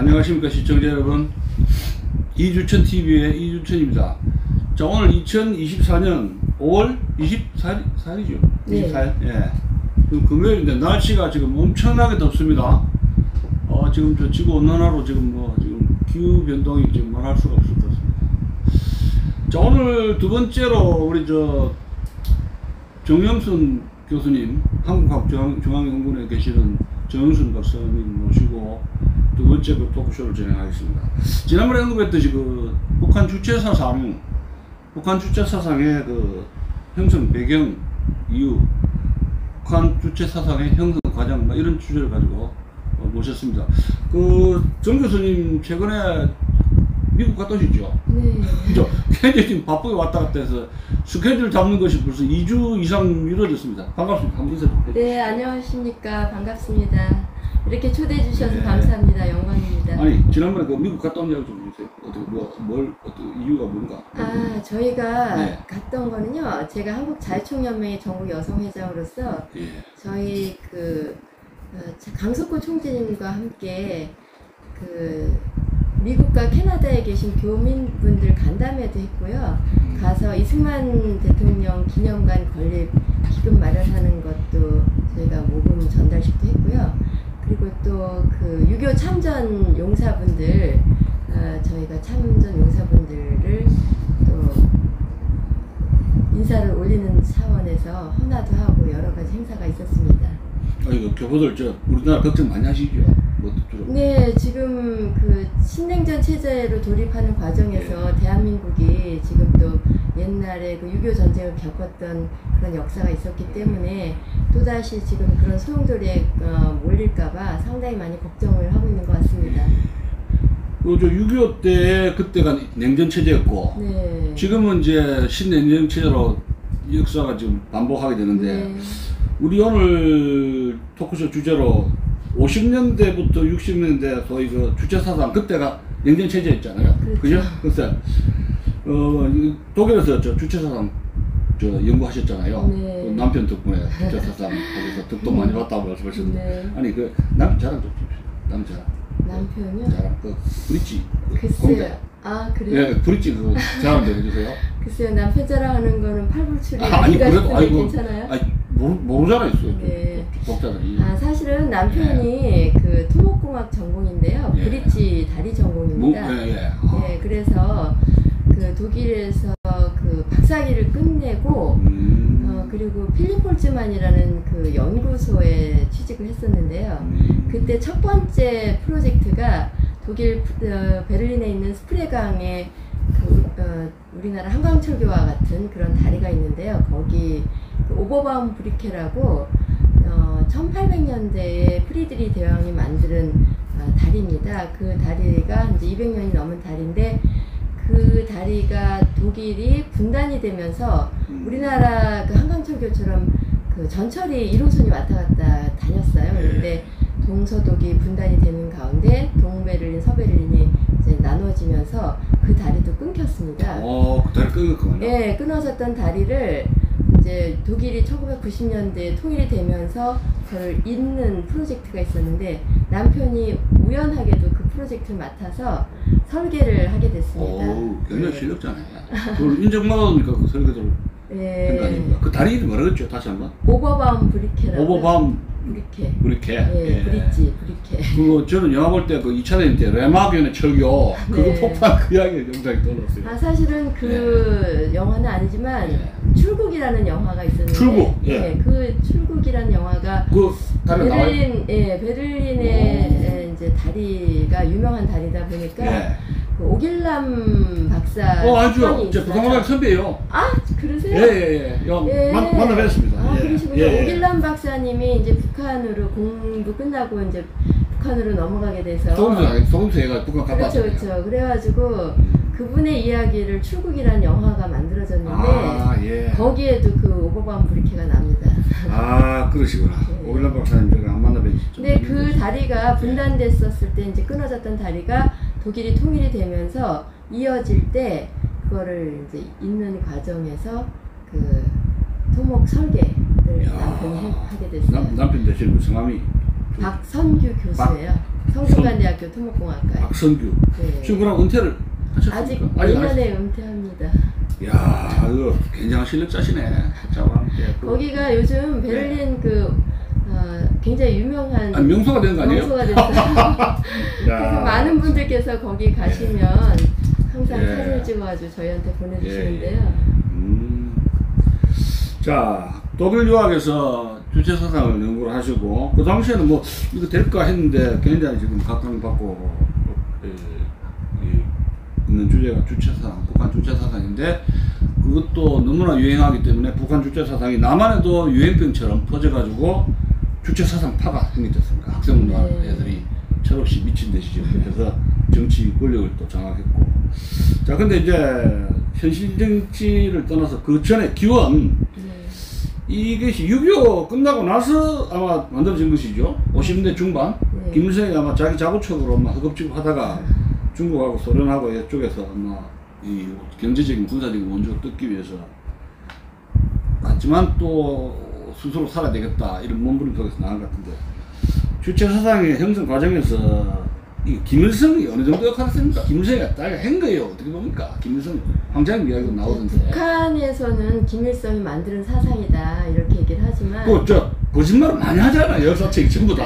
안녕하십니까 시청자 여러분, 이주천TV의 이주천입니다. 자, 오늘 2024년 5월 24일이죠. 네. 24일. 예. 지금 금요일인데 날씨가 지금 엄청나게 덥습니다. 지금 저 지구 온난화로 지금 기후 변동이 지금 말할 수가 없을 것 같습니다. 자, 오늘 두 번째로 우리 정영순 교수님, 한국학중앙연구원에 계시는 정영순 박사님 모시고 두 번째 토크쇼를 진행하겠습니다. 지난번에 언급했듯이 북한 주체 사상의 형성 배경 이유, 북한 주체 사상의 형성 과정, 이런 주제를 가지고 모셨습니다. 정 교수님 최근에 미국 갔다 오셨죠? 네. 그죠? 굉장히 지금 바쁘게 왔다 갔다 해서 스케줄 잡는 것이 벌써 2주 이상 미뤄졌습니다. 반갑습니다. 한번 인사 좀 해주세요. 네, 안녕하십니까. 반갑습니다. 이렇게 초대해 주셔서 네. 감사합니다. 영광입니다. 아니, 지난번에 미국 갔다 온 이야기 좀 해주세요. 어떻게 이유가 뭔가? 저희가 네. 갔다 온 거는요, 제가 한국자유총연맹의 전국 여성회장으로서 예. 저희 강석호 총재님과 함께 미국과 캐나다에 계신 교민분들 간담회도 했고요. 가서 이승만 대통령 기념관 건립 기금 마련하는 것도 저희가 모금 전달식도 했고요. 그리고 또 6.25 참전 용사분들, 저희가 참전 용사분들을 또 인사를 올리는 차원에서 헌화도 하고 여러 가지 행사가 있었습니다. 이거 교포들 우리나라 걱정 많이 하시죠? 네, 지금 신냉전 체제로 돌입하는 과정에서 대한민국이 지금 또 옛날에 6.25 전쟁을 겪었던 그런 역사가 있었기 때문에 또다시 지금 그런 소용돌이에 몰릴까봐 상당히 많이 걱정을 하고 있는 것 같습니다. 6.25 때 그때가 냉전 체제였고, 네. 지금은 이제 신냉전 체제로 역사가 지금 반복하게 되는데, 네. 우리 오늘 토크쇼 주제로 50년대부터 60년대 소위 주체 사상, 그때가 냉전 체제였잖아요. 그렇죠. 그죠? 그래서 독일에서 주체 사상 연구하셨잖아요. 네. 남편 덕분에 주체 사상 거기서 덕도 많이 봤다고 말씀하셨는데, 네. 아니 남편 자랑 좀 주십시오. 남편요? 자랑 브릿지. 글쎄요. 그래요? 예, 브릿지 자랑 좀 해주세요. 글쎄요, 남편 자랑하는 거는 팔불출이 아니 그래도 괜찮아요? 모르잖아요. 네. 독자들이. 사실은 남편이 토목공학 전공인데요. 예. 브릿지 다리 전공입니다. 네, 그래서 독일에서 박사학위를 끝내고 그리고 필립 홀츠만이라는 연구소에 취직을 했었는데요. 그때 첫 번째 프로젝트가 독일 베를린에 있는 스프레강에 우리나라 한강철교와 같은 그런 다리가 있는데요. 거기 오버바움 브리케라고 1800년대에 프리드리 대왕이 만든 다리입니다. 그 다리가 이제 200년이 넘은 다리인데, 그 다리가 독일이 분단이 되면서 우리나라 한강철교처럼 전철이 1호선이 왔다 갔다 다녔어요. 그런데 동서독이 분단이 되는 가운데 동베를린, 서베를린이 이제 나눠지면서 그 다리도 끊겼습니다. 그 다리 끊겼구나. 네, 끊어졌던 다리를 이제 독일이 1990년대에 통일이 되면서 그걸 잇는 프로젝트가 있었는데, 남편이 우연하게도 그 프로젝트를 맡아서 설계를 하게 됐습니다. 굉장히 실력자네. 그걸 인정받았습니까? 그 설계도를. 네. 그 다리 이름 뭐라 그랬죠? 다시 한번. 오버바움 브리케라고. 오버바움 브리케. 네, 브릿지 브리케. 저는 영화 볼 때 2차 대전 때 레마겐의 철교 그거 네. 폭발 이야기 영상이 떠올랐어요. 사실은 영화는 아니지만 출국이라는 영화가 있었는데, 출국. 그 출국이라는 영화가 베를린의 이제 다리가 유명한 다리다 보니까 오길남 박사. 알죠. 제 북한과학 선배예요. 그러세요? 예. 만나 뵀습니다. 그러시군요. 오길남 박사님이 이제 북한으로 공부 끝나고 이제 북한으로 넘어가게 돼서 소금수애가 북한 갔다. 그렇죠. 그래가지고 그분의 이야기를 출국이라는 영화가 만들어졌는데, 거기에도 오버바움 브리케가 납니다. 그러시구나. 네. 오길남 박사님 제가 안 만나 뵀죠. 근데 그 다리가 분단됐었을 때, 이제 끊어졌던 다리가 독일이 통일이 되면서 이어질 때 그거를 이제 잇는 과정에서 토목 설계를 남편이 하게 됐어요. 남편 되시는 성함이 박선규 교수예요. 성균관대학교 토목공학과. 박성규. 네. 지금 그럼 은퇴를 아직 하셨습니까? 내년에 은퇴합니다. 야, 이거 굉장한 실력자시네. 자방. 거기가 요즘 베를린 굉장히 유명한 명소가 된 거 아니에요? 명소가 됐어요. 그래서 많은 분들께서 거기 가시면 항상 사진을 찍어가지고 저희한테 보내주시는데요. 자, 독일 유학에서 주체사상을 연구를 하시고, 그 당시에는 뭐, 이거 될까 했는데, 굉장히 지금 각광받고, 있는 주제가 주체사상, 북한 주체사상인데, 그것도 너무나 유행하기 때문에 북한 주체사상이 남한에도 유행병처럼 퍼져가지고, 주체사상파가 생겼습니다. 학생운동 애들이 철없이 미친 듯이 지금 해서 정치 권력을 또 장악했고. 자, 근데 이제, 현실 정치를 떠나서 그 전에 기원, 이것이 6.25 끝나고 나서 아마 만들어진 것이죠. 50년대 중반. 김일성이 아마 자기 자구책으로 아마 허겁지겁 하다가 중국하고 소련하고 이쪽에서 아마 이 경제적인 군사적인 원조를 뜯기 위해서 갔지만 또 스스로 살아야 되겠다 이런 몸부림속에서 나온 것 같은데, 주체사상의 형성 과정에서 이 김일성이 어느 정도 역할을 했습니까? 김일성이 딱 한 거예요. 어떻게 봅니까? 김일성 황장님 이야기도 나오던데. 북한에서는 김일성이 만드는 사상이다 이렇게 얘기를 하지만 거짓말을 많이 하잖아요. 역사책이 전부 다.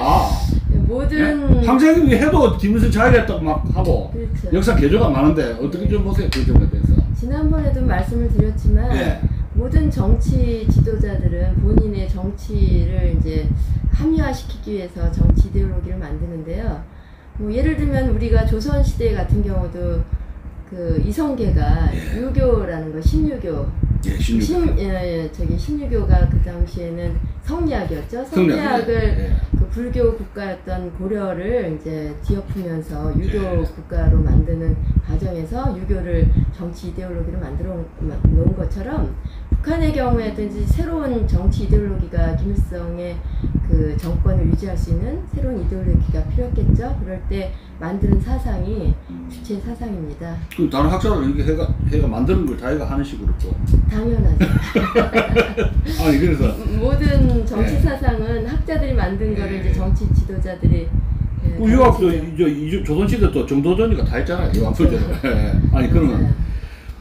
모든 황장님이 해도 김일성 자기했다고 막 하고. 그렇죠. 역사 개조가 많은데 어떻게 좀 보세요. 그 점에 대해서. 지난번에도 말씀을 드렸지만 모든 정치 지도자들은 본인의 정치를 이제 합리화시키기 위해서 정치 이데올로기를 만드는데요. 뭐 예를 들면 우리가 조선시대 같은 경우도 그 이성계가 유교라는 거, 신유교. 신유교가 그 당시에는 성리학이었죠. 성리학을 그 불교 국가였던 고려를 이제 뒤엎으면서 유교 국가로 만드는 과정에서 유교를 정치 이데올로기로 만들어 놓은 것처럼 북한의 경우에도 이제 새로운 정치 이데올로기가 김일성의 그 정권을 유지할 수 있는 새로운 이데올로기가 필요했겠죠. 그럴 때 만드는 사상이 주체 사상입니다. 그럼 다른 학자들은 이렇게 해가 만드는 걸 자기가 하는 식으로 또. 당연하죠. 아니 그래서 모든 정치 사상은 학자들이 만든 거를 이제 정치 지도자들이. 유학도 이제 조선시대 또 정도전이가 다 했잖아요. 유학설제로. 아니 그러면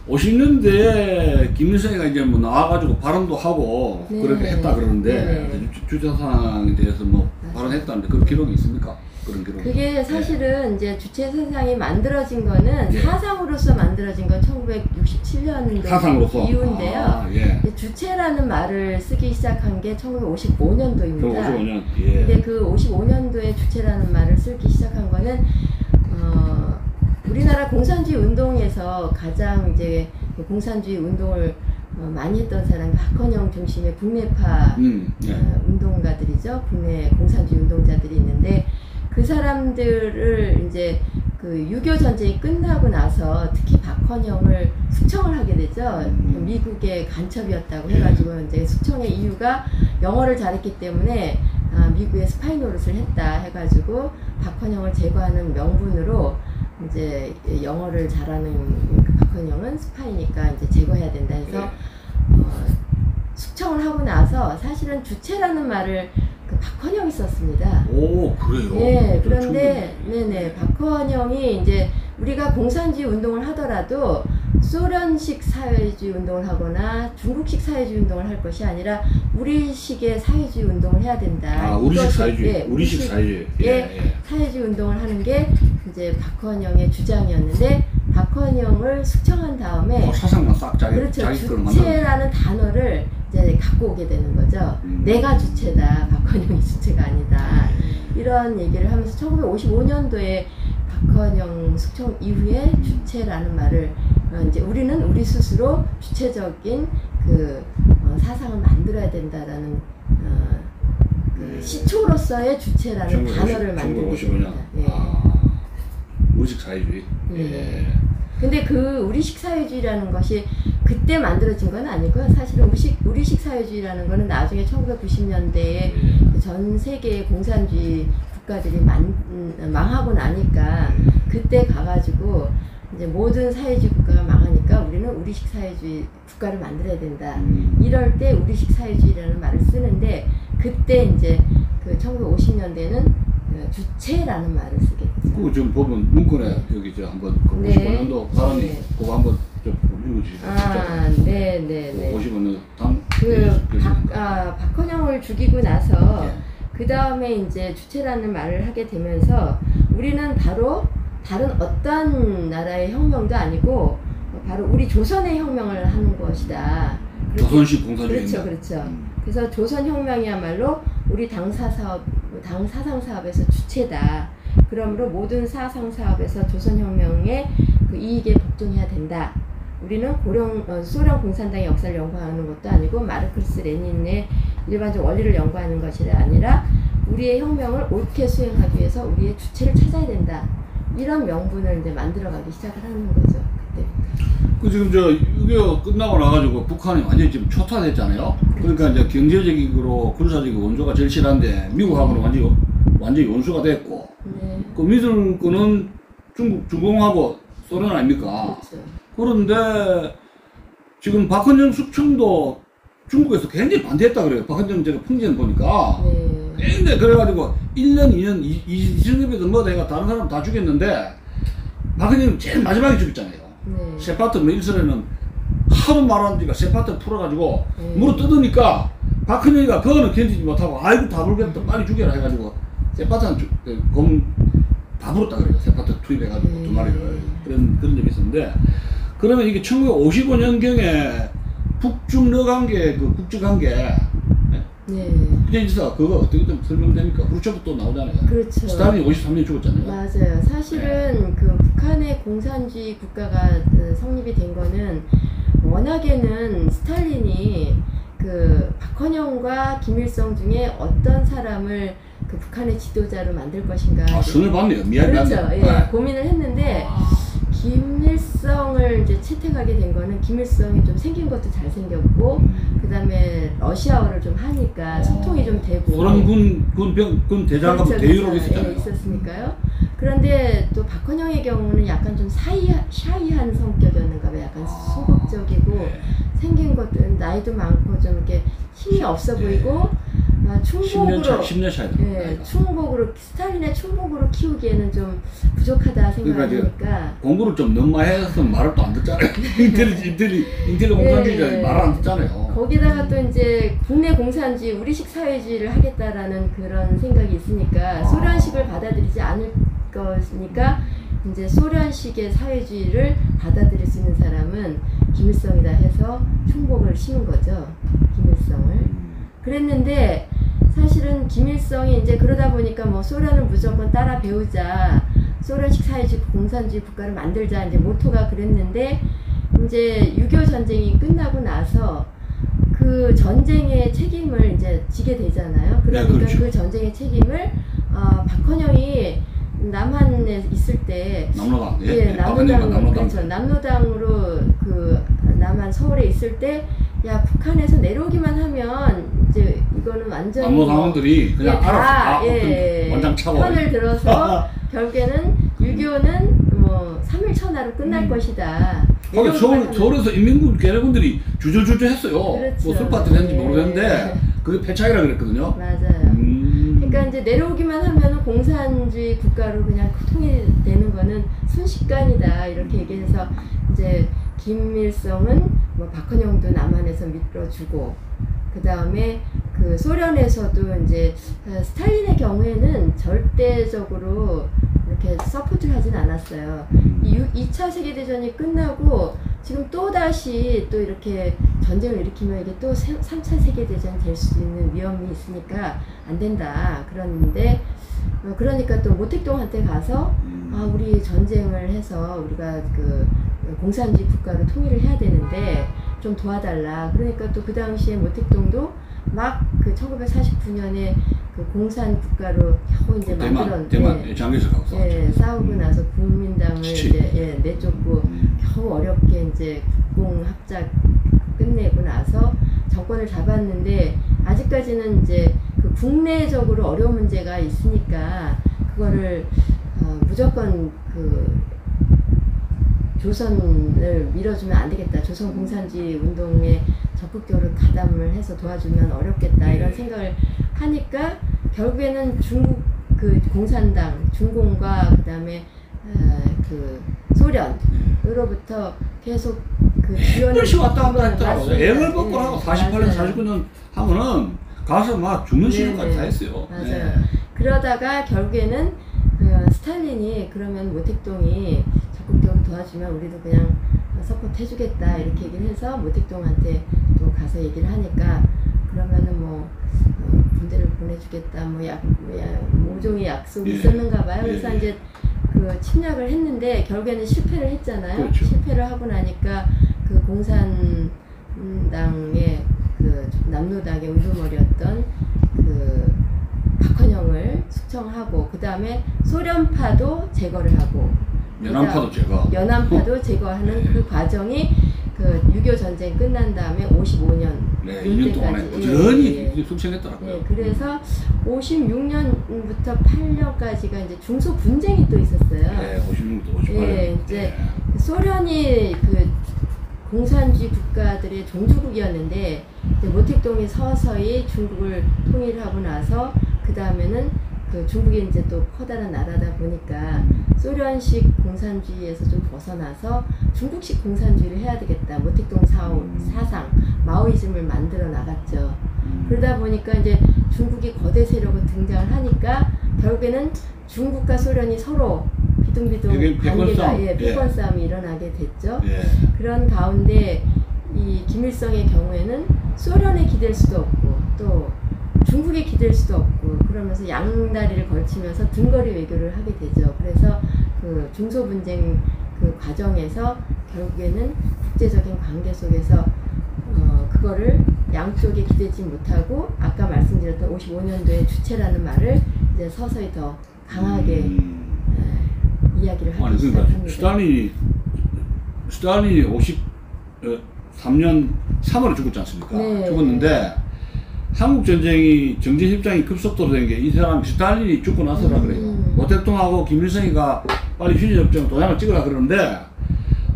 50년대에 김일성이가 이제 뭐 나와가지고 발언도 하고 그렇게 했다 그러는데 주체사상에 대해서 뭐 발언했다는데 그런 기록이 있습니까? 그런 기록. 그게 사실은 이제 주체 사상이 만들어진 거는 사상으로서 만들어진 건 1967년도 이후인데요. 주체라는 말을 쓰기 시작한 게 1955년도입니다. 55년. 근데 그 55년도에 주체라는 말을 쓰기 시작한 거는 우리나라 공산주의 운동에서 가장 이제 공산주의 운동을 많이 했던 사람이 박헌영 중심의 국내파 운동가들이죠. 국내 공산주의 운동자들이 있는데 그 사람들을 이제 그 6.25 전쟁이 끝나고 나서 특히 박헌영을 숙청을 하게 되죠. 미국의 간첩이었다고 해가지고 이제 숙청의 이유가 영어를 잘했기 때문에 미국의 스파이 노릇을 했다 해가지고 박헌영을 제거하는 명분으로 이제 영어를 잘하는 그 박헌영은 스파이니까 이제 제거해야 된다 해서 숙청을 하고 나서 사실은 주체라는 말을 그 박헌영이 썼습니다. 오, 그래요? 네, 그런데 박헌영이 이제 우리가 공산주의 운동을 하더라도 소련식 사회주의 운동을 하거나 중국식 사회주의 운동을 할 것이 아니라 우리식의 사회주의 운동을 해야 된다. 우리식 사회주의. 우리식 사회주의. 사회주의 운동을 하는 게 이제 박헌영의 주장이었는데 박헌영을 숙청한 다음에 사상만 싹 자기 주체라는 단어를 이제 갖고 오게 되는 거죠. 내가 주체다. 박헌영이 주체가 아니다. 이런 얘기를 하면서 1955년도에 박헌영 숙청 이후에 주체라는 말을 이제 우리는 우리 스스로 주체적인 그 사상을 만들어야 된다라는 그 시초로서의 주체라는 단어를 만들게 됩니다. 우리식 사회주의. 근데 그 우리식 사회주의라는 것이 그때 만들어진 건 아니고요. 사실은 우리식 사회주의라는 거는 나중에 1990년대에 전 세계의 공산주의 국가들이 망하고 나니까 그때 가가지고 이제 모든 사회주의 국가가 망하니까 우리는 우리식 사회주의 국가를 만들어야 된다. 이럴 때 우리식 사회주의라는 말을 쓰는데 그때 이제 그 1950년대는 주체라는 말을 쓰게 되죠. 그거 지금 보면 문건에 네. 여기 저 한번 그 네. 55년도 발언이 네. 그거 한번 좀 읽어주시죠. 아, 네네네. 55년 당 박헌영을 죽이고 나서 예. 그 다음에 이제 주체라는 말을 하게 되면서 우리는 바로 다른 어떤 나라의 혁명도 아니고 바로 우리 조선의 혁명을 하는 것이다. 그렇게- 조선식 공사주의입니다. 그렇죠. 그래서 조선혁명이야말로 우리 당 사상 사업에서 주체다. 그러므로 모든 사상 사업에서 조선혁명의 그 이익에 복종해야 된다. 우리는 소련 공산당의 역사를 연구하는 것도 아니고 마르크스 레닌의 일반적 원리를 연구하는 것이 아니라 우리의 혁명을 옳게 수행하기 위해서 우리의 주체를 찾아야 된다. 이런 명분을 이제 만들어가기 시작을 하는 거죠. 그때. 그 지금 저 6.25 끝나고 나가지고 북한이 완전히 지금 초토화됐잖아요. 그러니까 이제 경제적으로 군사적인 원조가 제일 실한데 미국하고는 완전히 원수가 됐고, 네. 그 믿을 거는 중공하고 소련 아닙니까? 그렇죠. 그런데 지금 박헌영 숙청도 중국에서 굉장히 반대했다 그래요. 박헌영 제가 풍전 보니까 네. 굉장히 그래가지고 1년, 2년, 이승엽이든 뭐 내가 다른 사람 다 죽였는데 박헌영 제일 마지막에 죽였잖아요. 네. 세파트 뭐 일선에는 하도 말하니까 세파트 풀어가지고 네. 물어 뜯으니까 박헌영이가 그거는 견디지 못하고 아이고 다 불겠다 빨리 죽여라 해가지고 세파트는 다 불었다 그래요. 세파트 투입해가지고 두 마리를 그런 적이 있었는데, 그러면 이게 1955년경에 북중러 관계 그 국제관계 네. 그냥 있어 그거 어떻게 좀 설명됩니까? 후르초프 또 나오잖아요. 그렇죠. 스탈린이 53년 죽었잖아요. 맞아요. 사실은 그 북한의 공산주의 국가가 성립이 된 거는 워낙에는 스탈린이 그 박헌영과 김일성 중에 어떤 사람을 그 북한의 지도자로 만들 것인가. 선을 봤네요. 미안해. 그렇죠. 예, 고민을 했는데 김일성을 이제 채택하게 된 거는 김일성이 좀 생긴 것도 잘생겼고 그 다음에 러시아어를 좀 하니까 소통이 좀 되고 소련 군 대장하고 그렇죠, 대유로 그렇죠. 있었잖아요. 예, 있었으니까요. 그런데 또 박헌영의 경우는 약간 좀 샤이한 성격이었는가 봐요. 약간 소극적이고 생긴 것들은 나이도 많고 좀 이렇게 힘이 없어 보이고 충복으로 10년 차이 충복으로 스탈린의 충복으로 키우기에는 좀 부족하다 생각하니까 공부를 좀 너무 많이 했으면 말을 또 안 듣잖아요. 인텔리 공산주의자 말을 안 듣잖아요. 거기다가 또 이제 국내 공산주의 우리식 사회주의를 하겠다라는 그런 생각이 있으니까 소련식을 받아들이지 않을 것이니까 이제 소련식의 사회주의를 받아들일 수 있는 사람은 김일성이다 해서 충복을 심은 거죠. 김일성을. 그랬는데 사실은 김일성이 이제 그러다 보니까 뭐 소련을 무조건 따라 배우자, 소련식 사회주의 공산주의 국가를 만들자 이제 모토가 그랬는데 이제 6.25 전쟁이 끝나고 나서 그 전쟁의 책임을 이제 지게 되잖아요. 그러니까 그렇죠. 그 전쟁의 책임을 박헌영이 남한에 있을 때 남로당 남로당 그렇죠. 남로당으로 그 남한 서울에 있을 때 야 북한에서 내려오기만 하면 이제 이거는 완전히 남로당원들이 그냥 알아서 원장 차고 편을 들어서 결국에는 6.25는 뭐 3일 천하로 끝날 것이다. 서울에서 인민군 괴뢰군들이 주저주저 했어요. 그렇죠. 뭐 술파티를 했는지 모르겠는데 그게 패착이라 그랬거든요. 맞아요. 그러니까 이제 내려오기만 하면 공산주의 국가로 그냥 통일되는 거는 순식간이다 이렇게 얘기해서 이제 김일성은 뭐 박헌영도 남한에서 밀어주고 그 다음에 그 소련에서도 이제 스탈린의 경우에는 절대적으로 이렇게 서포트를 하진 않았어요. 2차 세계대전이 끝나고 지금 또다시 또 이렇게 전쟁을 일으키면 이게 또 3차 세계대전이 될 수 있는 위험이 있으니까 안 된다. 그러는데 그러니까 또 모택동한테 가서 우리 전쟁을 해서 우리가 그 공산주의 국가로 통일을 해야 되는데 좀 도와달라. 그러니까 또 그 당시에 모택동도 막 그 1949년에 그 공산 국가로 겨우 이제 대만 장기에서 싸우고 나서 국민당을 이제 내쫓고 겨우 어렵게 이제 국공합작 끝내고 나서 정권을 잡았는데 아직까지는 이제 그 국내적으로 어려운 문제가 있으니까 그거를 무조건 그 조선을 밀어주면 안 되겠다. 조선 공산주의 운동에 적극적으로 가담을 해서 도와주면 어렵겠다. 이런 생각을 하니까 결국에는 중국 그 공산당, 중공과 그다음에 그 소련으로부터 계속 그 지원을 몇시 왔다 갔다 했더라고. 맞습니다. 애를 먹고 하고 48년, 맞아요. 49년 하면은 가서 막 죽는 네, 시간까지 네. 다 했어요. 맞아요. 네. 그러다가 결국에는 스탈린이 그러면 모택동이 적극적으로 도와주면 우리도 그냥 서포트 해주겠다 이렇게 얘기를 해서 모택동한테 또 가서 얘기를 하니까 그러면은 뭐 군대를 보내주겠다 뭐 모종의 약속이 예. 있었는가 봐요. 그래서 예. 이제 그 침략을 했는데 결국에는 실패를 했잖아요. 그렇죠. 실패를 하고 나니까 그 공산당의 그 남로당의 우두머리였던 그 박헌영을 숙청하고 그 다음에 소련파도 제거를 하고 연안파도 제거. 연안파도 제거하는 그 과정이 그 6.25 전쟁 끝난 다음에 55년 네, 2년 동안에 부지런히 숙청했더라고요. 네, 그래서 56년부터 8년까지가 이제 중소 분쟁이 또 있었어요. 네, 56년부터 58년. 예, 이제 소련이 그 공산주의 국가들의 종주국이었는데 이제 모택동이 서서히 중국을 통일하고 나서 그 다음에는 그 중국이 이제 또 커다란 나라다 보니까 소련식 공산주의에서 좀 벗어나서 중국식 공산주의를 해야 되겠다. 모택동 사상, 마오이즘을 만들어 나갔죠. 그러다 보니까 이제 중국이 거대 세력으로 등장을 하니까 결국에는 중국과 소련이 서로 비둥비둥 관계가 패권 싸움이 일어나게 됐죠. 예. 그런 가운데 이 김일성의 경우에는 소련에 기댈 수도 없고 또 중국에 기댈 수도 없고 그러면서 양다리를 걸치면서 등거리 외교를 하게 되죠. 그래서 그 중소분쟁 그 과정에서 결국에는 국제적인 관계 속에서 그거를 양쪽에 기대지 못하고 아까 말씀드렸던 55년도에 주체라는 말을 이제 서서히 더 강하게 이야기를 하기 시작합니다. 스탈린이 53년 3월에 죽었지 않습니까? 네. 죽었는데 한국 전쟁이 정전 협정이 급속도로 된 게 이 사람 스탈린이 죽고 나서라 그래요. 모택동하고 김일성이가 빨리 휴전 협정 도장을 찍으라 그러는데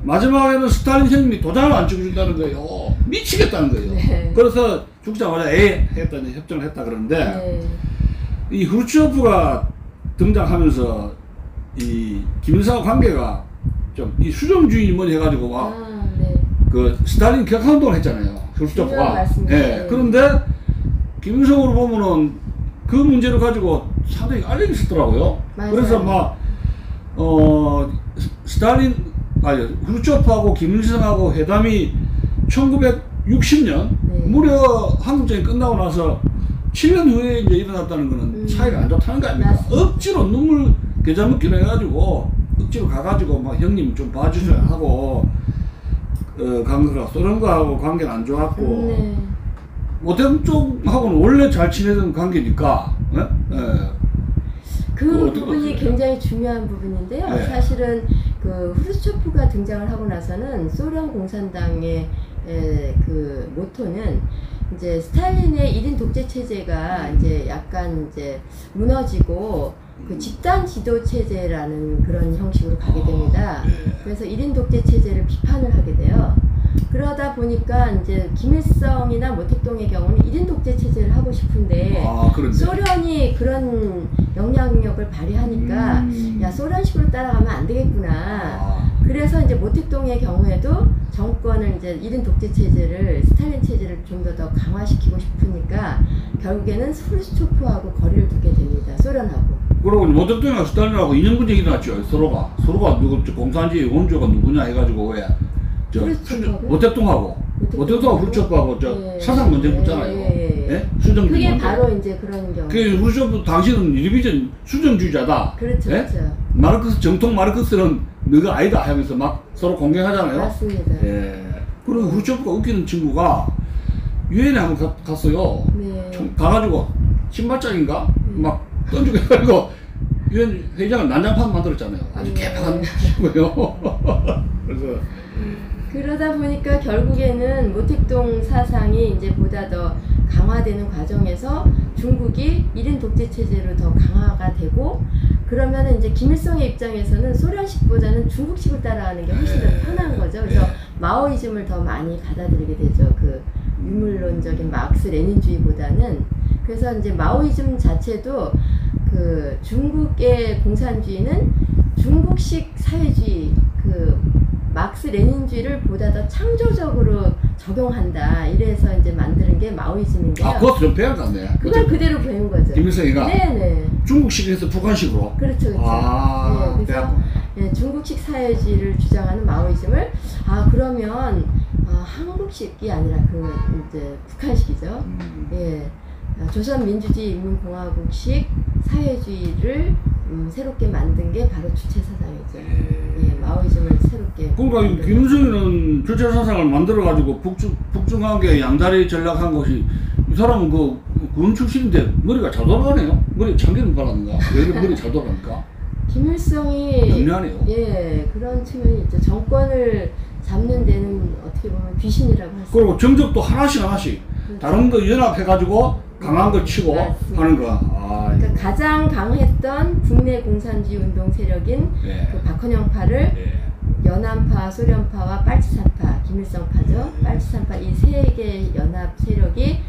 마지막에는 스탈린 형님이 도장을 안 찍어준다는 거예요. 미치겠다는 거예요. 네. 그래서 죽자마자 했더니 협정을 했다 그러는데 네. 이 후르츠초프가 등장하면서 이 김일성 관계가 좀 이 수정주의 뭐 해가지고 막 그 스탈린 격항운동을 했잖아요. 후르츠초프가. 예. 그런데 김일성으로 보면은 그 문제를 가지고 상당히 알력이 있었더라고요. 맞아요. 그래서 막 후르츠초프하고 김일성하고 회담이 1960년 무려 한국전쟁이 끝나고 나서 7년 후에 이제 일어났다는 거는 사이가 안 좋다는 거 아닙니까? 맞습니다. 억지로 눈물 겨자 먹기로 해가지고 억지로 가가지고 막 형님 좀 봐주세요 하고 강서가 소련과하고 관계는 안 좋았고 모택동 쪽하고는 원래 잘 지내던 관계니까 그 부분이 굉장히 중요한 부분인데요. 네. 사실은 그 후르츠초프가 등장을 하고 나서는 소련 공산당의 그 모토는 이제 스탈린의 1인 독재 체제가 이제 약간 이제 무너지고 그 집단 지도 체제라는 그런 형식으로 가게 됩니다. 그래서 1인 독재 체제를 비판을 하게 돼요. 그러다 보니까 이제 김일성이나 모택동의 경우는 1인 독재 체제를 하고 싶은데 소련이 그런 영향력을 발휘하니까 야 소련식으로 따라가면 안 되겠구나. 그래서 이제 모택동의 경우에도 정권을 이제 1인 독재 체제를 스탈린 체제를 좀 더 강화시키고 싶으니까 결국에는 후르츠초프하고 거리를 두게 됩니다. 소련하고. 그리고 모택동이랑 스탈린하고 인연 분쟁이 났죠. 서로가 누구 공산주의 원조가 누구냐 해가지고 왜 모택동하고 후르츠초프하고 사상 문제 붙잖아요. 예? 수정주의 그게 문제. 바로 이제 그런 경우. 그 후르츠초프 당신은 리비전 수정주의자다. 그렇죠, 예? 그렇죠. 마르크스 정통 마르크스는 너가 아니다 하면서 막 서로 공격하잖아요. 맞습니다. 예. 그리고 후르츠초프가 웃기는 친구가 유엔에 한번 갔어요. 네. 가가지고 신발장인가 막 던지고 해가지고 유엔 회장을 난장판 만들었잖아요. 아주 개판한 친구예요. 그래서 그러다 보니까 결국에는 모택동 사상이 이제 보다 더 강화되는 과정에서 중국이 1인 독재 체제로 더 강화가 되고 그러면은 이제 김일성의 입장에서는 소련식보다는 중국식을 따라가는 게 훨씬 더 편한 거죠. 그래서 마오이즘을 더 많이 받아들이게 되죠. 그 유물론적인 마르크스 레닌주의보다는. 그래서 이제 마오이즘 자체도 그 중국의 공산주의는 중국식 사회주의 그 막스 레닌주의를 보다 더 창조적으로 적용한다. 이래서 이제 만드는 게 마오이즘인데요. 아, 그것도 좀 배워갔네. 그걸 그대로 배운 거죠. 김일성이가 네네. 중국식에서 북한식으로. 그렇죠, 그렇죠. 아, 네, 그래서 예, 중국식 사회주의를 주장하는 마오이즘을 그러면 한국식이 아니라 그 이제 북한식이죠. 예, 조선민주주의 인민공화국식 사회주의를 새롭게 만든 게 바로 주체 사상이죠. 예, 마오이즘을 새롭게. 그러니까 김일성이는 주체 사상을 만들어 가지고 북중하게 양다리 전략한 것이, 이 사람은 그 군 출신인데 머리가 잘 돌아가네요. 머리 참기름 발랐는가? 왜 이렇게 머리 잘 돌아갑니까? 김일성이 영리하네요. 예, 그런 측면이 있죠. 정권을 잡는 데는 어떻게 보면 귀신이라고 할 수. 그리고 정적도 하나씩 하나씩 그렇죠. 다른 거 연합해가지고 강한 거 치고 맞습니다. 하는 거. 아, 그러니까 가장 강했던 국내 공산주의 운동 세력인 네. 그 박헌영파를 네. 연안파, 소련파와 빨치산파, 김일성파죠. 빨치산파 이 세 개의 연합 세력이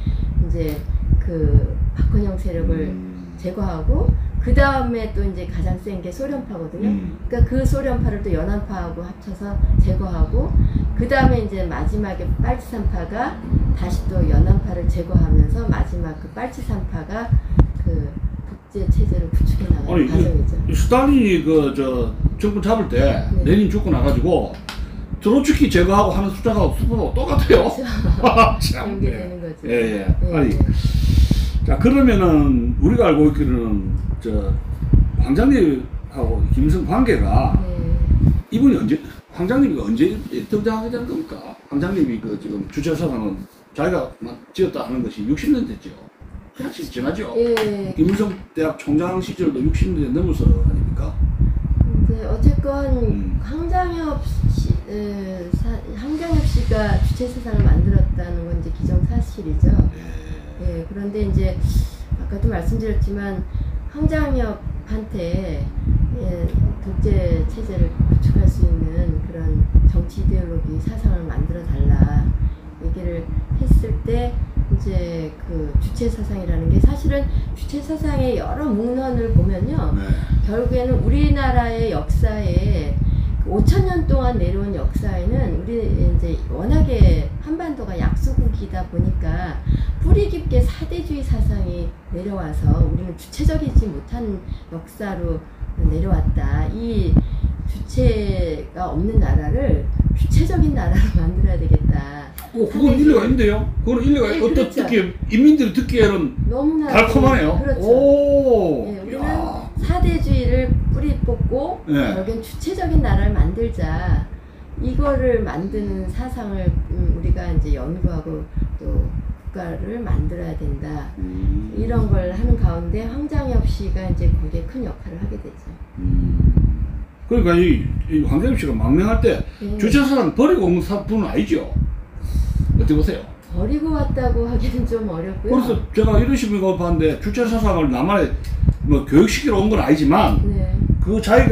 이제 그 박헌영 세력을 제거하고, 그 다음에 또 이제 가장 센 게 소련파거든요. 그러니까 그 소련파를 또 연안파하고 합쳐서 제거하고, 그 다음에 이제 마지막에 빨치산파가 다시 또 연안파를 제거하면서 마지막 그 빨치산파가 그 국제 체제를 구축해 나가는 아니, 과정이죠. 스탈린이 정권 잡을 때 네. 레닌 죽고 나가지고 트로츠키 제거하고 하는 숫자가 수법하고 똑같아요. 참. 그렇게 되는 거죠. 예, 예. 네, 아니, 네. 자, 그러면은 우리가 알고 있기로는 황장님하고 김일성 관계가, 네. 이분이 황장님이 언제 등장하게 된 겁니까? 황장님이 지금 주체 사상은 자기가 지었다 하는 것이 60년 됐죠. 사실 지나죠. 예. 김일성 대학 총장 시절도 60년대 넘어서 아닙니까? 근데 어쨌건 황장엽 씨가 주체 사상을 만들었다는 건 이제 기정사실이죠. 예. 그런데 이제 아까도 말씀드렸지만 황장엽한테 독재 체제를 구축할 수 있는 그런 정치 이데올로기 사상을 만들어 달라 얘기를 했을 때, 이제 그 주체 사상이라는 게 사실은 주체 사상의 여러 문헌을 보면요. 네. 결국에는 우리나라의 역사에 5,000년 동안 내려온 역사에는 우리 이제 워낙에 한반도가 약소국이다 보니까 뿌리 깊게 사대주의 사상이 내려와서 우리는 주체적이지 못한 역사로 내려왔다. 이 주체가 없는 나라를 주체적인 나라로 만들어야 되겠다. 그건 일리가 있는데요. 그건 일리가 네, 어떤 그렇죠. 인민들이 듣기에는 너무나 달콤하네요. 그렇죠. 오, 네, 우리는 야. 사대주의를 뿌리 뽑고 네. 결국엔 주체적인 나라를 만들자. 이거를 만드는 사상을 우리가 이제 연구하고 또 국가를 만들어야 된다. 이런 걸 하는 가운데 황장엽 씨가 이제 거기에 큰 역할을 하게 되죠. 그러니까 이 황장엽 씨가 망명할 때 네. 주체 사상 버리고 온 분은 아니죠. 어떻게 보세요? 버리고 왔다고 하기는 좀 어렵고요. 그래서 제가 이런 식으로 봤는데, 주체 사상을 남한에 교육시키러 온 건 아니지만, 네.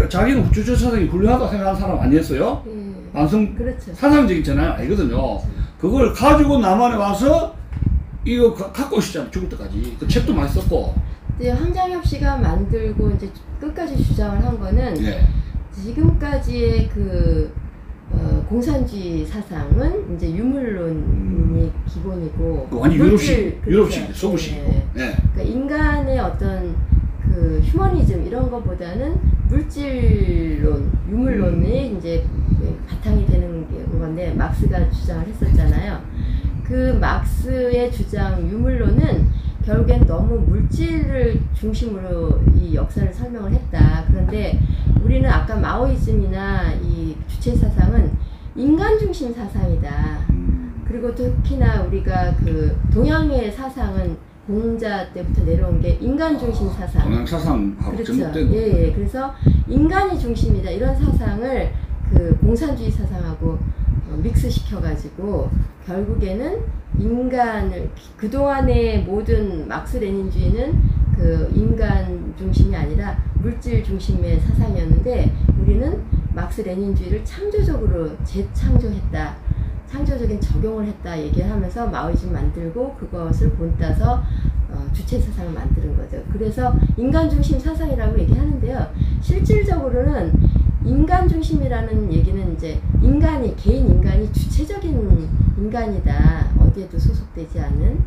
자기는 주체 사상이 훌륭하다고 생각하는 사람 아니었어요? 네. 완성 그렇죠. 사상적인 전환 아니거든요. 그걸 가지고 남한에 와서 이거 갖고 오시잖아요. 죽을 때까지. 그 책도 많이 썼고. 근데 황장엽 씨가 만들고 이제 끝까지 주장을 한 거는 예. 지금까지의 그 공산주의 사상은 이제 유물론이 기본이고, 그 완전 유럽식, 그렇죠. 유럽식, 소구식이고. 네. 예. 그러니까 인간의 어떤 그 휴머니즘 이런 것보다는 물질론, 유물론이 이제 바탕이 되는 건데, 막스가 주장을 했었잖아요. 그 막스의 주장 유물론은 결국엔 너무 물질을 중심으로 이 역사를 설명을 했다. 그런데 우리는 아까 마오이즘이나 이 주체 사상은 인간 중심 사상이다. 그리고 특히나 우리가 그 동양의 사상은 공자 때부터 내려온 게 인간 중심 사상. 동양 사상하고 그렇죠. 접목된 거. 예. 그래서 인간이 중심이다. 이런 사상을 그 공산주의 사상하고 믹스 시켜가지고 결국에는 인간을, 그동안의 모든 막스 레닌주의는 그 인간 중심이 아니라 물질 중심의 사상이었는데, 우리는 막스 레닌주의를 창조적으로 재창조했다. 창조적인 적용을 했다 얘기를 하면서 마오이즘 만들고 그것을 본따서 주체 사상을 만드는 거죠. 그래서 인간 중심 사상이라고 얘기하는데요. 실질적으로는 인간 중심이라는 얘기는 이제 개인 인간이 주체적인 인간이다. 어디에도 소속되지 않는,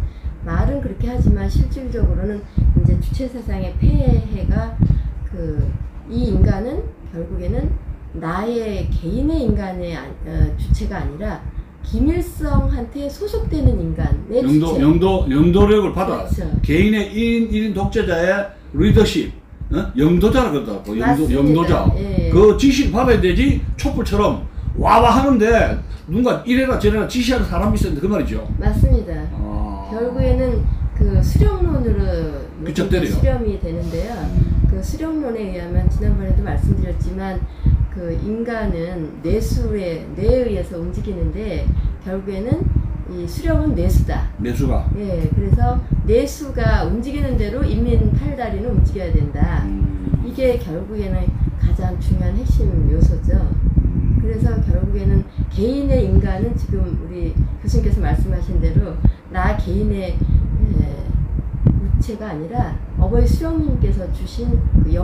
말은 그렇게 하지만 실질적으로는 이제 주체 사상의 폐해가 이 인간은 결국에는 나의 개인의 인간의 주체가 아니라 김일성한테 소속되는 인간, 내 주체. 영도력을 받아. 그렇죠. 개인의 1인 독재자의 리더십, 영도자라 그러더라고. 영도자. 예. 그 지시를 받아야 되지, 촛불처럼 와와 하는데 누군가 이래라 저래라 지시하는 사람이 있었는데 그 말이죠. 맞습니다. 결국에는 그 수령론으로 수렴이 되는데요. 그 수령론에 의하면 지난번에도 말씀드렸지만 그 인간은 뇌에 의해서 움직이는데 결국에는 이 수령은 뇌수다. 뇌수가. 예, 그래서 뇌수가 움직이는 대로 인민 팔다리는 움직여야 된다. 이게 결국에는 가장 중요한 핵심 요소죠. 그래서 결국에는 개인의 인간은 지금 우리 교수님께서 말씀하신 대로 나 개인의 우체가 아니라 어버이 수령님께서 주신 그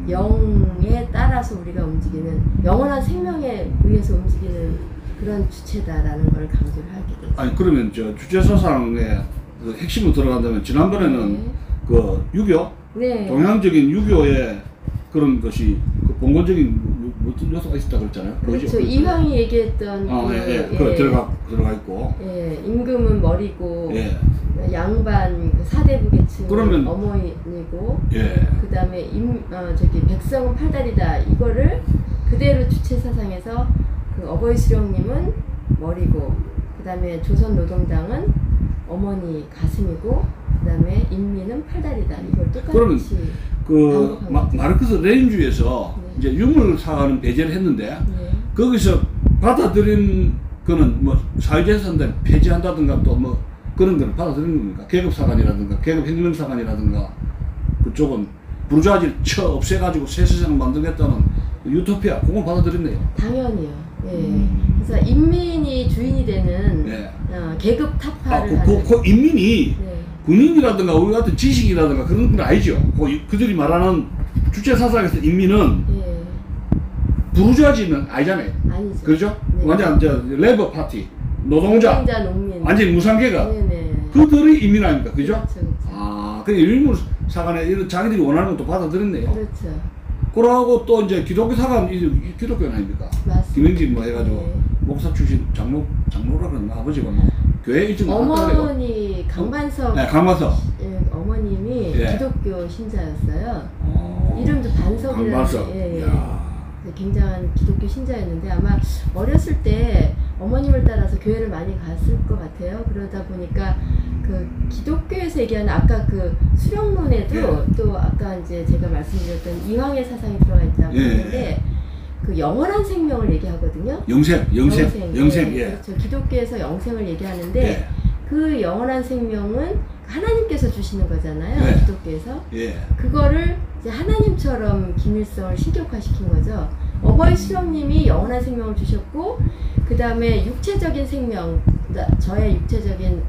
영에 따라서 우리가 움직이는 영원한 생명에 의해서 움직이는 그런 주체다라는 걸 강조를 하게 되죠. 아니 그러면 주체 사상의 그 핵심으로 들어간다면 지난번에는 네. 그 유교, 네. 동양적인 유교의 그런 것이 그 본건적인 무슨 요소가 있었다 그랬잖아요. 그렇죠. 이황이 얘기했던 들어가 있고. 예, 임금은 머리고. 예. 양반 그 사대부 계층은 어머니고, 예. 그다음에 백성은 팔다리다. 이거를 그대로 주체 사상에서 그 어버이 수령님은 머리고, 그다음에 조선 노동당은 어머니 가슴이고, 그다음에 인민은 팔다리다. 이걸 똑같이. 그러면 마르크스 레닌주의에서 네. 이제 유물 사과는 배제를 했는데 네. 거기서 받아들인 거는 뭐 사회재산을 폐지한다든가 또 뭐 그런 거를 받아들이는 겁니까? 계급사관이라든가 계급혁명사관이라든가 그쪽은 부르주아지를 없애가지고 새 세상을 만들겠다는 유토피아 그건 받아들였네요. 당연히요. 예. 그래서 인민이 주인이 되는 네. 계급 타파를 하는. 그 인민이 네. 군인이라든가 우리 같은 지식이라든가 그런 건 아니죠. 그들이 말하는 주체 사상에서 인민은 예. 부르주아지는 아니잖아요. 아니죠. 그렇죠? 네. 완전 레버 파티, 노동자, 농민. 완전히 무상계급. 네네. 그들이 인민 아닙니까? 그죠? 그렇죠. 그게 유물 사관에 이런 자기들이 원하는 것도 받아들였네요. 그렇죠. 그러고 또 이제 기독교 사관, 기독교는 아닙니까? 맞습니다. 김영기 뭐 해가지고 네. 목사 출신 장로라 그랬나 아버지가 뭐 교회 일찍 어머니 강반석. 네, 강반석. 예, 어머님이 예. 기독교 신자였어요. 이름도 반석이라는. 강반석. 예, 굉장한 기독교 신자였는데 아마 어렸을 때 어머님을 따라서 교회를 많이 갔을 것 같아요. 그러다 보니까 그 기독교에서 얘기하는 아까 그 수령론에도 예. 또 아까 이제 제가 말씀드렸던 이황의 사상이 들어가 있다고 했는데 그 영원한 생명을 얘기하거든요. 영생. 예. 예. 그렇죠. 기독교에서 영생을 얘기하는데 예. 그 영원한 생명은 하나님께서 주시는 거잖아요. 예. 기독교에서. 예. 그거를 이제 하나님처럼 김일성을 신격화시킨 거죠. 어버이 수령님이 영원한 생명을 주셨고, 그 다음에 육체적인 생명, 저의 육체적인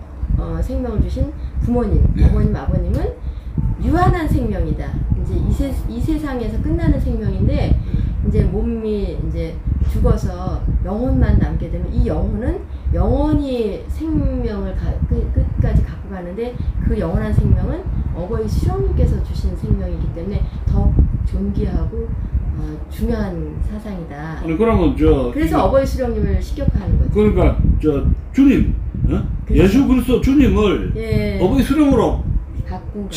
생명을 주신 부모님, 예. 어머님, 아버님은 유한한 생명이다. 이제 이 세상에서 끝나는 생명인데, 이제 몸이 이제 죽어서 영혼만 남게 되면 이 영혼은 영원히 생명을 끝까지 갖고 가는데 그 영원한 생명은 어버이 수령님께서 주신 생명이기 때문에 더 존귀하고 중요한 사상이다. 아니 그러면 그래서 어버이 수령님을 식격하는 거죠. 그러니까 주님, 그렇죠. 예수 그리스도 주님을 예. 어버이 수령으로 바꾼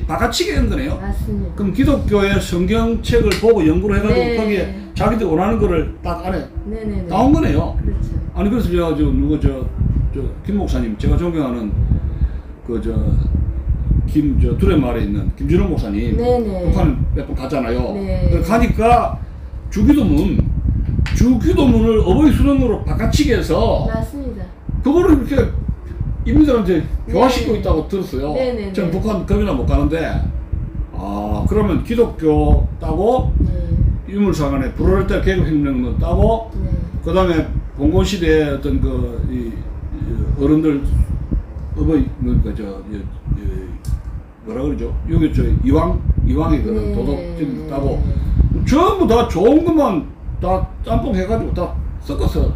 바꿔치게 한 거네요. 맞습니다. 그럼 기독교의 성경책을 보고 연구를 해가지고 네. 거기에 자기들 원하는 거를 딱 안에 네네네. 나온 거네요. 그렇죠. 아니 그래서 제가 김 목사님 제가 존경하는 두레마을에 있는 김준호 목사님 네네. 북한 몇 번 갔잖아요. 네. 가니까 주기도문을 어버이 수령으로 바꿔치게 해서 맞습니다. 그거를 이렇게 인민들한테 교화시키고 네. 있다고 들었어요. 네네네. 저는 북한 겁이나 못 가는데 그러면 기독교 따고 유물사관에 불월달 계급혁명론 따고 네. 그 다음에 봉건시대의 어떤 어른들 어버이 뭐라 그러죠? 여기 저 이왕이거든. 네. 도덕적인 따고 전부 다 좋은 것만 다 짬뽕 해가지고 다 섞어서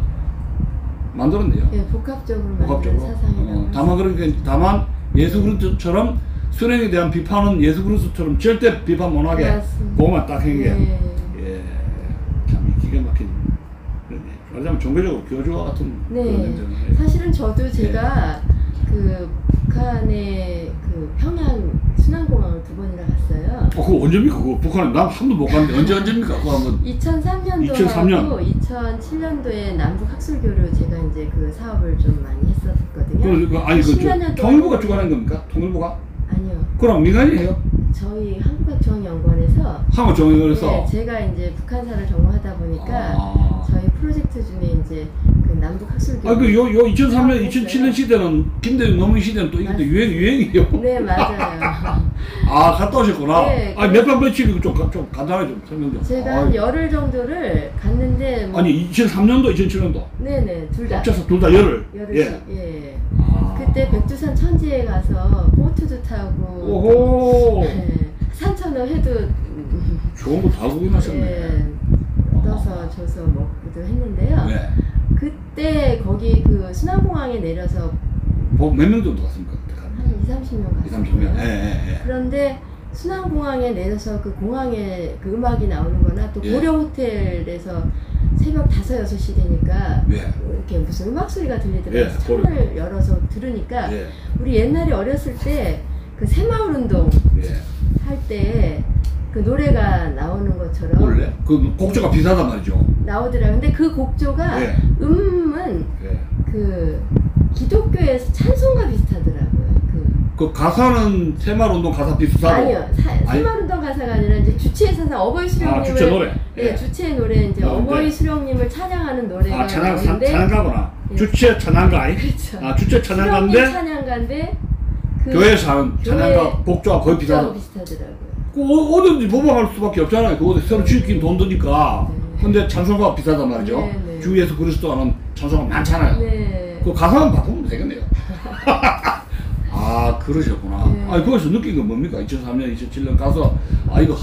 만들었네요. 예, 복합적으로 만든 사상이라고. 다만 예수 그리스도처럼 수령에 대한 비판은 예수 그리스도처럼 절대 비판 못하게 맞습니다. 그것만 딱 한 게. 예. 예, 참 기가 막힌. 말하자면 종교적으로 교주와 같은 그런 네. 냄새는. 사실은 저도 제가 그 북한의 그 평양 순환공항을 2번이나 갔어요. 그거 언제입니까? 그거 북한에 난 한 번도 못 갔는데 언제입니까? 그거 한번. 2003년도하고 2003년. 2007년도에 남북 학술교류 제가 이제 그 사업을 좀 많이 했었거든요. 아니 그 10년 동안 통일부가 주관한 겁니까? 통일부가? 아니요. 그럼 민간이에요? 저희 한국학정연구원에서 한국정연구원에서. 네, 제가 이제 북한사를 전공하다 보니까 저희 프로젝트 중에 이제 그 남북 학술교류. 요 2003년, 했어요. 2007년 시대는 김대중 노무현 시대는 또 이게 맞습니다. 유행이에요. 네, 맞아요. 갔다 오셨구나. 네, 몇 번 며칠 좀 간단하게 좀 설명 좀. 제가 한 열흘 정도를 갔는데 뭐 아니 2003년도, 2007년도 네네 둘 다. 합쳐서 둘 다 열흘. 열흘씩. 예. 그때 백두산 천지에 가서 보트도 타고 오호. 네, 산천어 회도 좋은 거 다 구경하셨네. 예, 떠서 줘서 먹기도 했는데요. 네. 그때 거기 그 순환공항에 내려서 몇 명 정도 갔습니까? 한 2, 30명 2, 갔어요. 30명. 예. 그런데 순환공항에 내려서 그 공항에 그 음악이 나오는 거나 또 예. 고려 호텔에서 새벽 5, 6시 되니까 예. 이렇게 무슨 음악 소리가 들리더라고요. 예, 창문을 열어서 들으니까 예. 우리 옛날에 어렸을 때 그 새마을 운동 예. 할 때 그 노래가 나오는 것처럼 원래 그 곡조가 비싸단 말이죠. 나오더라고요. 근데 그 곡조가 예. 음은 예. 그 기독교에서 찬송과 비슷하더라고요. 그 가사는 새마을운동 가사 비슷하고. 아니요. 새마을운동 가사가 아니라 이제 주체의 사상 어버이 수령님을 주체 노래. 예, 주체의 노래 이제 어버이 수령님을 찬양하는 노래가 나오는데 찬양가구나. 예. 주체 찬양가. 그렇죠. 주체 찬양가인데 수령님 찬양가인데 그 교회에서 하는 찬양가 곡조가 거의 비슷하다. 비슷하더라고요. 어딘지 모방할 수밖에 없잖아요. 그거 서로 지키긴 돈 드니까. 네. 근데 찬송가가 비슷하단 말이죠. 네, 네. 주 예수 그리스도 하는 찬송가 많잖아요. 네. 그 가사만 바꾸면 되겠네요. 그러셨구나. 네. 거기서 느낀 건 뭡니까? 2003년, 2007년 가서 이거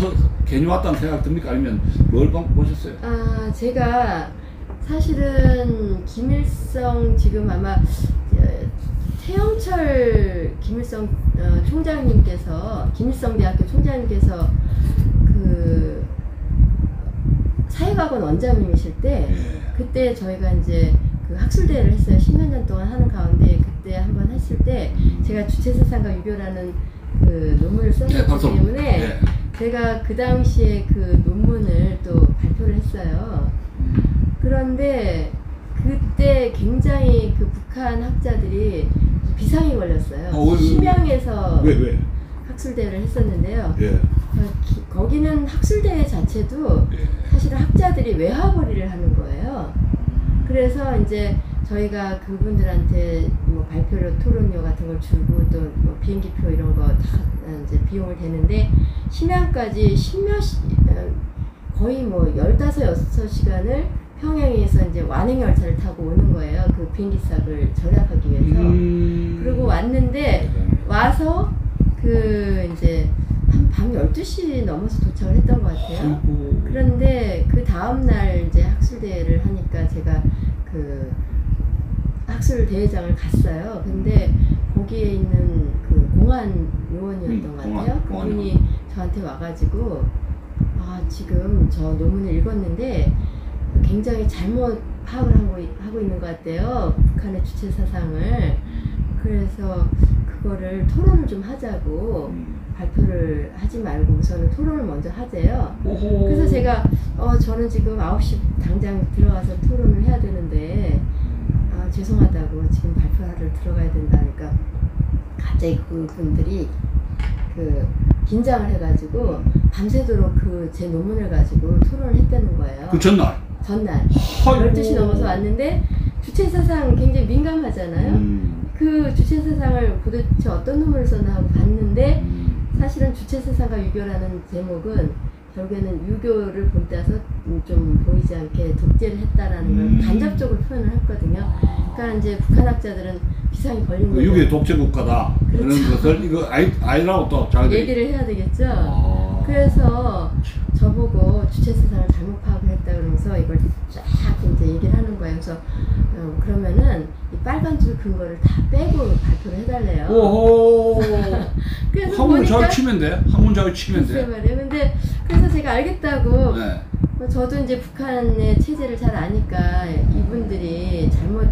괜히 왔다는 생각 듭니까? 아니면 뭘 보셨어요? 제가 사실은 김일성 지금 아마 태영철 김일성 총장님께서 김일성 대학교 총장님께서 그 사회과학원 원장님이실 때 예. 그때 저희가 이제 그 학술대회를 했어요. 10몇 년 동안 하는 가운데 그때 한번 했을 때 제가 주체사상과 유교라는 그 논문을 썼기 때문에 예. 제가 그 당시에 그 논문을 또 발표를 했어요. 그런데 그때 굉장히 그 북한 학자들이 비상이 걸렸어요. 심양에서 왜? 학술대회를 했었는데요. 예. 거기는 학술대회 자체도 예. 사실은 학자들이 외화벌이를 하는 거예요. 그래서 이제 저희가 그분들한테 뭐 발표료, 토론료 같은 걸 주고 또 뭐 비행기표 이런 거 다 이제 비용을 대는데 심양까지 거의 뭐 15-6시간을 평양에서 이제 완행 열차를 타고 오는 거예요. 그 비행기 값을 절약하기 위해서. 그리고 왔는데 와서 그 이제 한 밤 12시 넘어서 도착을 했던 것 같아요. 그런데 그 다음날 이제 학술대회를 하니까 제가 그 학술대회장을 갔어요. 근데 거기에 있는 그 공안 요원이었던 것 같아요. 그분이 저한테 와가지고 지금 저 논문을 읽었는데 굉장히 잘못 파악을 하고 있는 것 같아요. 북한의 주체 사상을. 그래서 그거를 토론을 좀 하자고 발표를 하지 말고 우선은 토론을 먼저 하재요. 그래서 제가 저는 지금 9시 당장 들어가서 토론을 해야 되는데 죄송하다고 지금 발표를 들어가야 된다니까 갑자기 그분들이 긴장을 해가지고 밤새도록 제 논문을 가지고 토론을 했다는 거예요. 그 전날? 전날. 12시 넘어서 왔는데 주체사상 굉장히 민감하잖아요. 그 주체사상을 도대체 어떤 논문을 썼나 하고 봤는데 사실은 주체사상과 유교라는 제목은 결국에는 유교를 본따서 좀 보이지 않게 독재를 했다라는 걸 간접적으로 표현을 했거든요. 약간 이제 북한학자들은 비상이 걸린 거죠. 6.25 독재 국가다. 그런 그렇죠. 것을 이거 아이라고 또 잘 얘기를 해야 되겠죠. 그래서 저보고 주체 사상을 잘못 파악을 했다 그러면서 이걸 쫙 이제 얘기를 하는 거예요. 그래서 그러면은 이 빨간 줄 근거를 다 빼고 발표를 해달래요. 오호. 그래서 한문 보니까 잘 치면 돼. 한문 잘 치면 글쎄 돼. 말이에요. 근데 그래서 제가 알겠다고 네. 저도 이제 북한의 체제를 잘 아니까 이분들이 잘못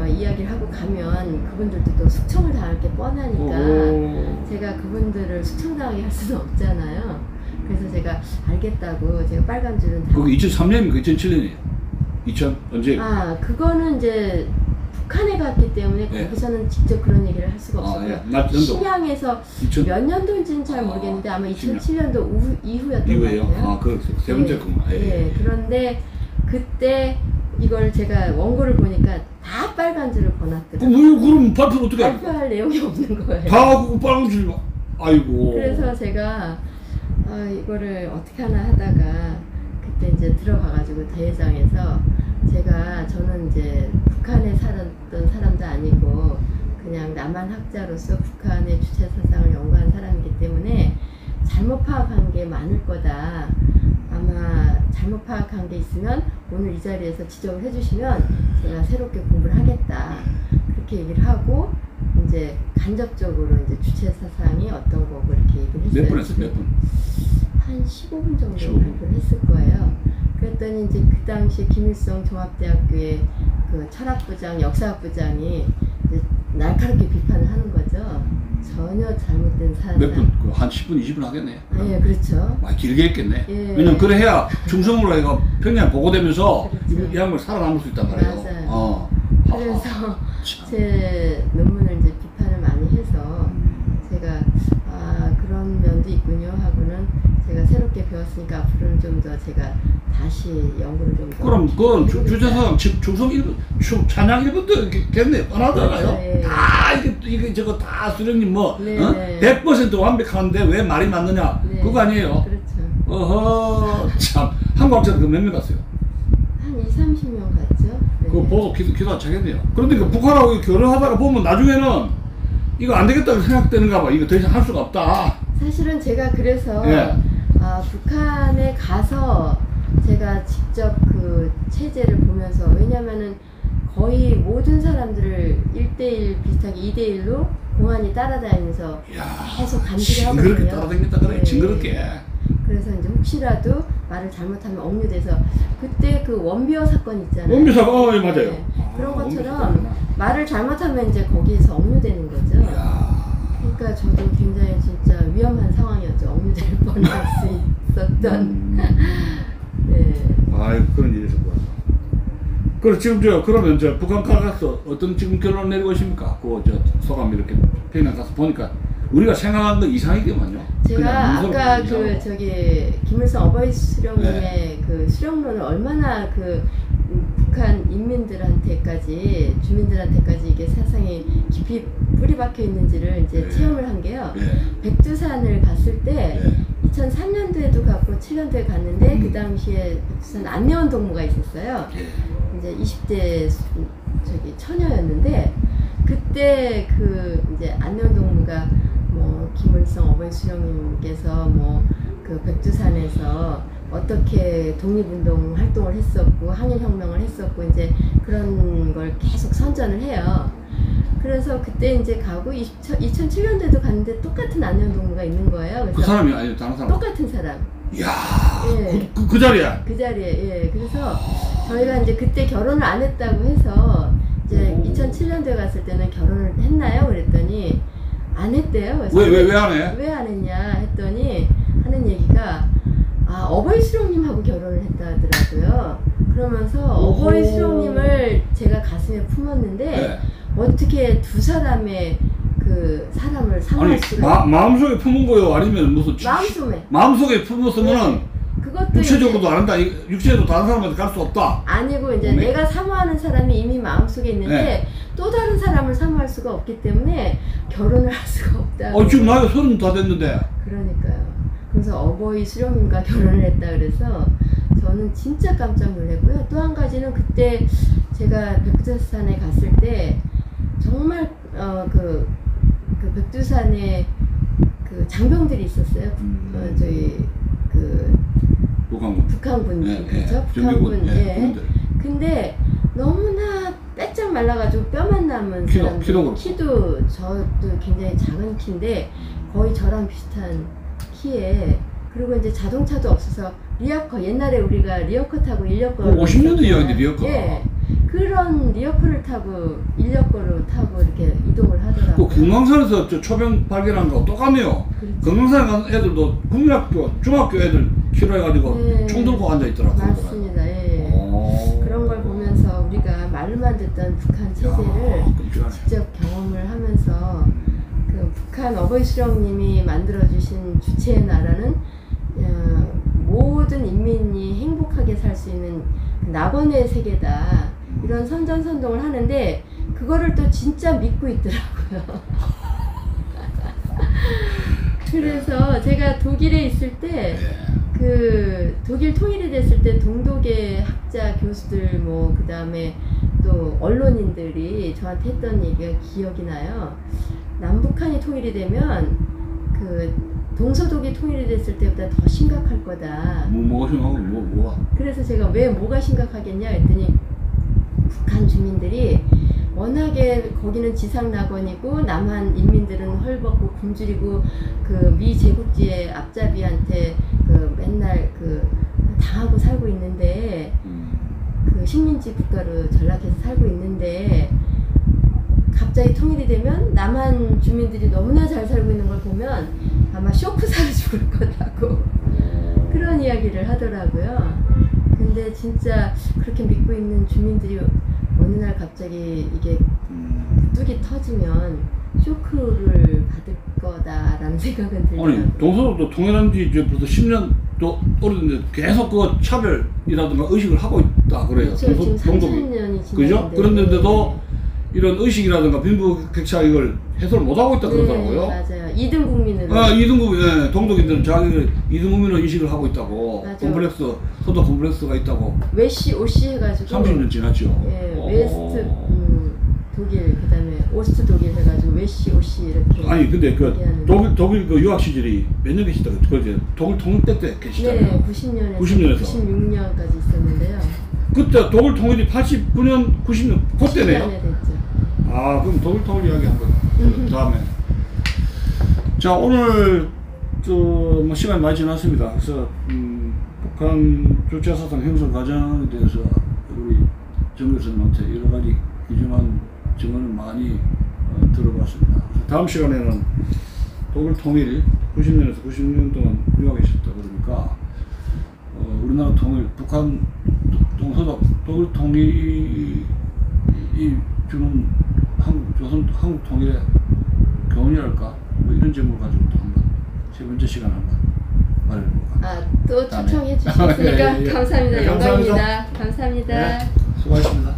이야기를 하고 가면 그분들도 또 숙청을 당할 게 뻔하니까 오호. 제가 그분들을 숙청당하게 할 수는 없잖아요. 그래서 제가 알겠다고 제가 빨간 줄은 다 그게 2003년입니까? 2007년이에요? 2000 언제? 그거는 이제 북한에 갔기 때문에 예. 거기서는 직접 그런 얘기를 할 수가 없었고 예. 연도. 심양에서 2000 몇 년도인지는 잘 모르겠는데 아마 2007년도 이후였던 것 이후에요? 같아요. 그렇죠. 세 번째 거구나. 예. 그런데 그때 이걸 제가 원고를 보니까 다 빨간 줄을 권았더라고요. 그럼 발표를 어떻게 합니까? 발표할 내용이 없는 거예요. 다 그거 빨간 줄. 아이고. 그래서 제가 이거를 어떻게 하나 하다가 그때 이제 들어가가지고 대회장에서 저는 이제 북한에 살았던 사람도 아니고 그냥 남한 학자로서 북한의 주체 사상을 연구한 사람이기 때문에 잘못 파악한 게 많을 거다. 아마 잘못 파악한 게 있으면 오늘 이 자리에서 지적을 해주시면 제가 새롭게 공부를 하겠다. 그렇게 얘기를 하고 이제 간접적으로 이제 주체 사상이 어떤 거고 이렇게 얘기를 했어요. 몇 분 했어요? 몇 분? 한 15분 정도 15분. 발표를 했을 거예요. 그랬더니 이제 그 당시 김일성 종합대학교의 그 철학부장, 역사학부장이 이제 날카롭게 비판을 하는 거죠. 전혀 잘못된 사상. 몇 분? 한 10분, 20분 하겠네. 예, 그렇죠. 길게 했겠네. 예. 왜냐면 그래 해야 중성으로 해가 평양 보고되면서 그렇죠. 이 양을 살아남을 수 있단 말이에요. 맞아요. 그래서 참. 제 논문을 이제 비판을 많이 해서 제가 그런 면도 있군요 하고는 제가 새롭게 배웠으니까 앞으로는 좀 더 제가 다시 연구를 좀 더. 그럼 그건 주제사상 중성 1분, 찬양 1분도 겠네. 뻔하잖아요. 예. 다 이게 저거 다 수령님 뭐 네, 100% 완벽한데 왜 말이 맞느냐? 네. 그거 아니에요. 그렇죠. 어허 참. 한국 학자는 그 몇 명 갔어요? 한 30명 갔죠. 네. 그거 보고 기도 안 차겠네요. 그런데 그 북한하고 결혼하다가 보면 나중에는 이거 안 되겠다고 생각되는가 봐. 이거 더 이상 할 수가 없다. 사실은 제가 그래서 예. 북한에 가서 제가 직접 그 체제를 보면서 왜냐면은 거의 모든 사람들을 1대1 비슷하게 2대1로 공안이 따라다니면서 계속 감시를 하거든요. 징그럽게 따라다닌다 그래. 네. 징그럽게. 그래서 이제 혹시라도 말을 잘못하면 억류돼서 그때 그 원비어 사건 있잖아요. 원비사가 맞아요. 네. 그런 원비사 것처럼 사건이구나. 말을 잘못하면 이제 거기에서 억류되는 거죠. 그러니까 저도 굉장히 진짜 위험한 상황이었죠. 억류될 뻔할 수 있었던. 네. 아이 그런 일이 있었구나. 그럼 지금 그러면 북한 가서 어떤 지금 결론 내리고 있습니까? 소감 이렇게 평양 가서 보니까 우리가 생각한 거 이상이더만요. 제가 아까 이상하고. 김일성 어버이 수령님의 그 수령론을 얼마나 북한 인민들한테까지 주민들한테까지 이게 사상이 깊이 뿌리 박혀 있는지를 이제 체험을 한 게요. 백두산을 갔을 때 2003년도에도 갔고 7년도에 갔는데 그 당시에 백두산 안내원 동무가 있었어요. 이제 20대 처녀였는데 그때 이제 안내원 동무가 김일성 어버이 수령님께서 그 백두산에서 어떻게 독립운동 활동을 했었고 항일혁명을 했었고 이제 그런 걸 계속 선전을 해요. 그래서 그때 이제 가고 2007년도에도 갔는데 똑같은 안내원 동무가 있는 거예요. 그래서 그 사람이 아니고 다른 사람. 똑같은 사람. 이야. 예. 그 자리야. 그 자리에. 예. 그래서 저희가 이제 그때 결혼을 안 했다고 해서 이제 2007년도에 갔을 때는 결혼을 했나요? 그랬더니 안 했대요. 그래서 왜 안 해? 왜 안 했냐 했더니 하는 얘기가 어버이 수령님하고 결혼을 했다 하더라고요. 그러면서 어버이 수령님을 제가 가슴에 품었는데 어떻게 두 사람의 그 사람을 상할 수가? 마음속에 품은 거요? 아니면 무슨 마음속에 품었으면은 그것도 육체적으로도 안 한다. 육체도 다른 사람한테 갈 수 없다. 아니고 이제 내가 사모하는 사람이 이미 마음속에 있는데 또 다른 사람을 사모할 수가 없기 때문에 결혼을 할 수가 없다. 지금 나이가 30 다 됐는데. 그러니까요. 그래서 어버이 수령님과 결혼을 했다 그래서 저는 진짜 깜짝 놀랐고요. 또 한 가지는 그때 제가 백두산에 갔을 때 정말 그 백두산에 그 장병들이 있었어요. 저희 그 북한군 그렇죠? 북한군 예. 근데 너무나 빼짝 말라가지고 뼈만 남은 사람들 키도 저도 굉장히 작은 키인데 거의 저랑 비슷한 키에 그리고 이제 자동차도 없어서 리어커 옛날에 우리가 리어커 타고 인력거 50년도 이야기인데 리어커 예. 그런 리어커를 타고 인력거로 타고 이렇게 이동을 하더라고요. 그 금강산에서 저 초병 발견한 거 똑같네요. 그렇죠. 금강산 가는 애들도 국민학교, 중학교 애들 키로해가지고 네. 총 들고 앉아있더라고요. 맞습니다. 예. 그런 걸 보면서 우리가 말로만 듣던 북한 체제를 직접 경험을 하면서 그 북한 어버이 수령님이 만들어주신 주체의 나라는 모든 인민이 행복하게 살 수 있는 낙원의 세계다. 이런 선전선동을 하는데 그거를 또 진짜 믿고 있더라고요. 그래서 제가 독일에 있을 때 그 독일 통일이 됐을 때 동독의 학자 교수들 뭐 그 다음에 또 언론인들이 저한테 했던 얘기가 기억이 나요. 남북한이 통일이 되면 그 동서독이 통일이 됐을 때보다 더 심각할 거다. 뭐가 심각하고 뭐가? 그래서 제가 왜 뭐가 심각하겠냐 했더니 북한 주민들이 워낙에 거기는 지상낙원이고 남한 인민들은 헐벗고 굶주리고 그 미 제국주의 앞잡이한테 그 맨날 그 당하고 살고 있는데 그 식민지 국가로 전락해서 살고 있는데 갑자기 통일이 되면 남한 주민들이 너무나 잘 살고 있는 걸 보면 아마 쇼크사로 죽을 거라고 그런 이야기를 하더라고요. 근데 진짜 그렇게 믿고 있는 주민들이 어느 날 갑자기 이게 뚝이 터지면 쇼크를 받을 거다라는 생각은 들더라고요. 아니 동서도 통일한 지 이제 벌써 10년 또 오래됐는데 계속 그 차별이라든가 의식을 하고 있다 그래요. 그렇죠. 지금 30년이 지났는데 그죠? 그런데도 이런 의식이라든가 빈부격차 이걸 해소를 못하고 있다 그러더라고요. 맞아요. 2등 국민으로. 2등 국민, 동독인들은 자기를 2등 국민으로 인식을 하고 있다고. 맞아. 콤플렉스, 소득 콤플렉스가 있다고. 외시, 오시 해가지고. 30년 지났죠. 예, 웨스트 독일, 그 다음에 오스트 독일 해가지고 외시, 오시 이렇게. 아니, 근데 그 독일 그 유학 시절이 몇 년 계시다고? 그 독일 통일 때 계시잖아요. 네, 90년에서 96년까지 있었는데요. 그때 독일 통일이 89년, 90년, 그때네요. 90년에 됐죠. 아, 그럼 독일 통일 이야기 한번 다음에. 자, 오늘 뭐 시간이 많이 지났습니다. 그래서 북한 주체사상 형성 과정에 대해서 우리 정 교수님한테 여러 가지 귀중한 증언을 많이 들어봤습니다. 다음 시간에는 독일 통일 90년에서 96년 동안 유학에 있었다 그러니까 우리나라 통일, 북한 동서독 독일 통일이 주는 한국 통일의 교훈이랄까 뭐 이런 제목을 가지고 또 한번 세 번째 시간 한번 말해볼까. 또 초청해 주셨으니까 예. 감사합니다. 네, 영광입니다. 감사합니다. 네, 수고하셨습니다.